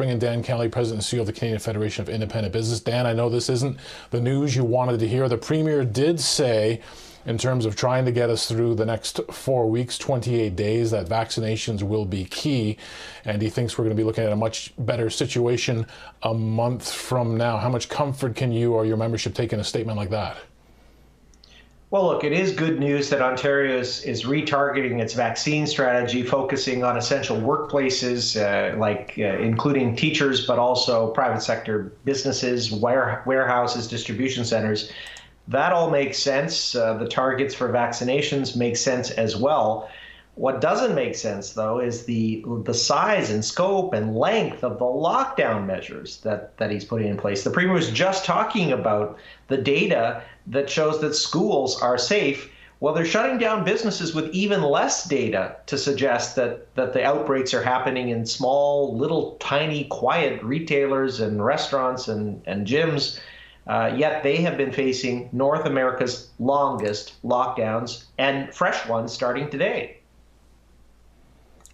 Bring in Dan Kelly, President and CEO of the Canadian Federation of Independent Business. Dan, I know this isn't the news you wanted to hear. The Premier did say, in terms of trying to get us through the next 4 weeks, 28 days, that vaccinations will be key. And he thinks we're going to be looking at a much better situation a month from now. How much comfort can you or your membership take in a statement like that? Well, look, it is good news that Ontario is retargeting its vaccine strategy, focusing on essential workplaces, including teachers, but also private sector businesses, warehouses, distribution centers. That all makes sense. The targets for vaccinations make sense as well. What doesn't make sense, though, is the size and scope and length of the lockdown measures that he's putting in place. The Premier was just talking about the data that shows that schools are safe. Well, they're shutting down businesses with even less data to suggest that the outbreaks are happening in small, little, tiny, quiet retailers and restaurants and gyms. Yet they have been facing North America's longest lockdowns and fresh ones starting today.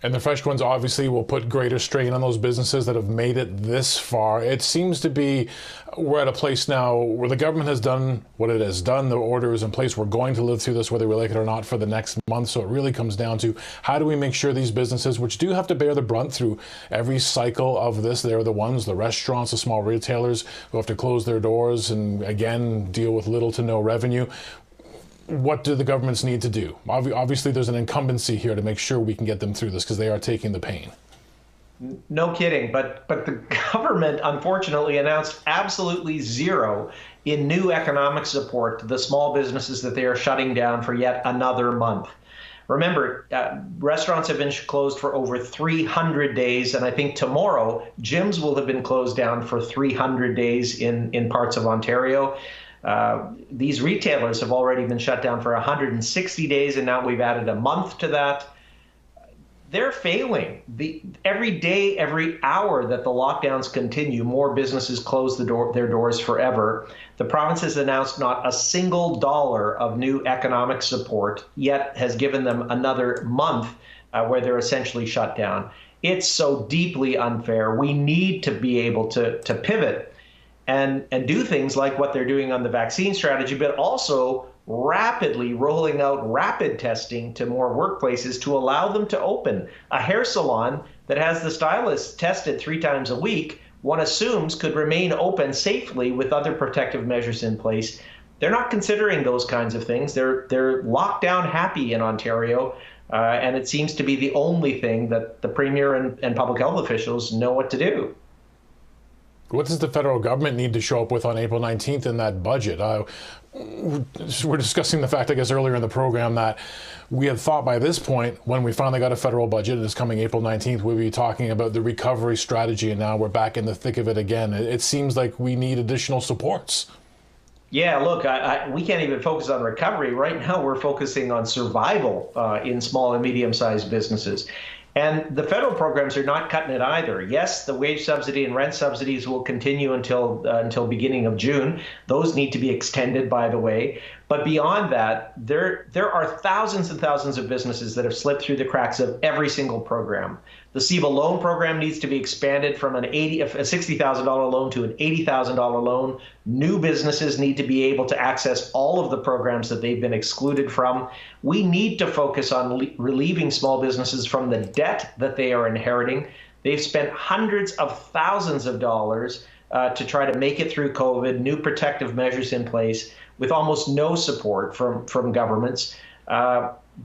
And the fresh ones obviously will put greater strain on those businesses that have made it this far. It seems to be we're at a place now where the government has done what it has done. The order is in place. We're going to live through this whether we like it or not for the next month. So it really comes down to how do we make sure these businesses, which do have to bear the brunt through every cycle of this, they're the ones, the restaurants, the small retailers who have to close their doors and again deal with little to no revenue. What do the governments need to do? Obviously, there's an incumbency here to make sure we can get them through this because they are taking the pain. No kidding, but the government unfortunately announced absolutely zero in new economic support to the small businesses that they are shutting down for yet another month. Remember, restaurants have been closed for over 300 days, and I think tomorrow gyms will have been closed down for 300 days in parts of Ontario. These retailers have already been shut down for 160 days, and now we've added a month to that. They're failing. Every day, every hour that the lockdowns continue, more businesses close their doors forever. The province has announced not a single dollar of new economic support, yet has given them another month where they're essentially shut down. It's so deeply unfair. We need to be able to pivot and do things like what they're doing on the vaccine strategy, but also rapidly rolling out rapid testing to more workplaces to allow them to open. A hair salon that has the stylists tested 3 times a week, one assumes could remain open safely with other protective measures in place. They're not considering those kinds of things. They're lockdown happy in Ontario, and it seems to be the only thing that the Premier and public health officials know what to do. What does the federal government need to show up with on April 19th in that budget? We're discussing the fact, I guess, earlier in the program that we had thought by this point, when we finally got a federal budget and it's coming April 19th, we'd be talking about the recovery strategy, and now we're back in the thick of it again. It seems like we need additional supports. Yeah, look, we can't even focus on recovery. Right now, we're focusing on survival in small and medium-sized businesses. And the federal programs are not cutting it either. Yes, the wage subsidy and rent subsidies will continue until beginning of June. Those need to be extended, by the way. But beyond that, there are thousands and thousands of businesses that have slipped through the cracks of every single program. The CEBA loan program needs to be expanded from a $60,000 loan to an $80,000 loan. New businesses need to be able to access all of the programs that they've been excluded from. We need to focus on relieving small businesses from the debt that they are inheriting. They've spent hundreds of thousands of dollars to try to make it through COVID, new protective measures in place with almost no support from governments.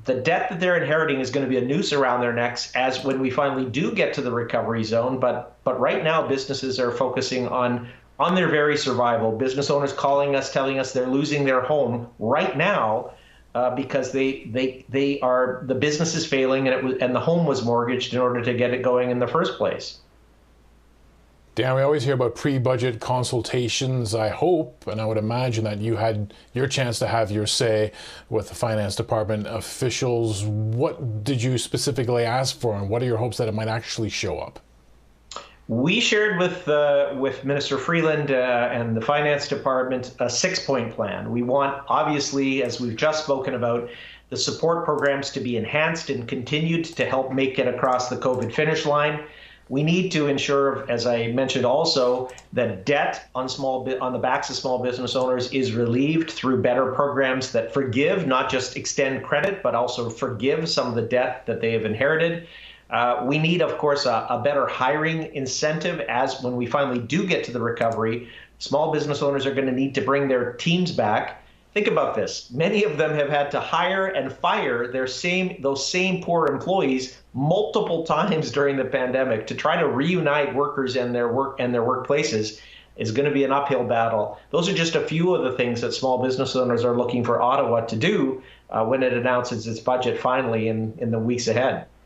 The debt that they're inheriting is going to be a noose around their necks as when we finally do get to the recovery zone. But right now, businesses are focusing on their very survival. Business owners calling us, telling us they're losing their home right now because the business is failing and the home was mortgaged in order to get it going in the first place. Dan, we always hear about pre-budget consultations. I hope, and I would imagine that you had your chance to have your say with the finance department officials. What did you specifically ask for, and what are your hopes that it might actually show up? We shared with Minister Freeland and the finance department a 6-point plan. We want, obviously, as we've just spoken about, the support programs to be enhanced and continued to help make it across the COVID finish line. We need to ensure, as I mentioned also, that debt on the backs of small business owners is relieved through better programs that forgive, not just extend credit, but also forgive some of the debt that they have inherited. We need, of course, a better hiring incentive as when we finally do get to the recovery. Small business owners are going to need to bring their teams back. Think about this. Many of them have had to hire and fire those same poor employees multiple times during the pandemic. To try to reunite workers and their workplaces is going to be an uphill battle. Those are just a few of the things that small business owners are looking for Ottawa to do when it announces its budget finally in the weeks ahead.